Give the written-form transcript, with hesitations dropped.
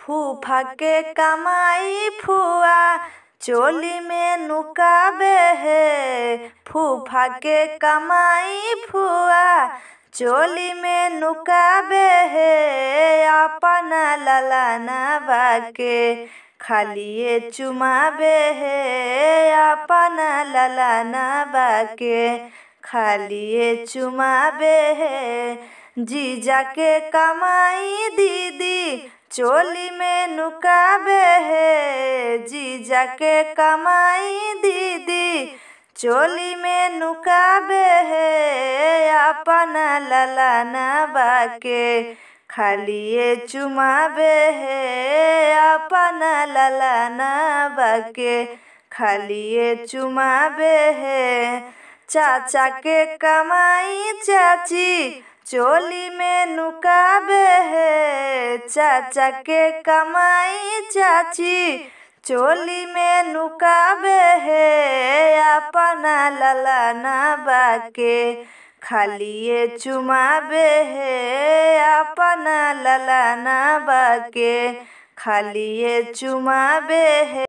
फूफा के कमाई फुआ चोली में नुकाबे है। फूफा के कमाई फुआ चोली में नुकाबे है। अपना ललनवा के खालिए चुमाबे है। अपना ललनवा के खालिए चुमाबे है। जीजा के कमाई दीदी चोली में नुकाबे है। जीजा के कमाई दीदी चोली में नुकाबे है। अपना ललनवा के खालिए चुमाबे है। अपना ललनवा के खालिए चुमाबे है। चाचा के कमाई चाची चोली में नुकाबे है। चाचा के कमाई चाची चोली में नुकाबे है। अपना ललनवा के खालिए चुमाबे है। अपना ललनवा के खालिए चुमाबे है।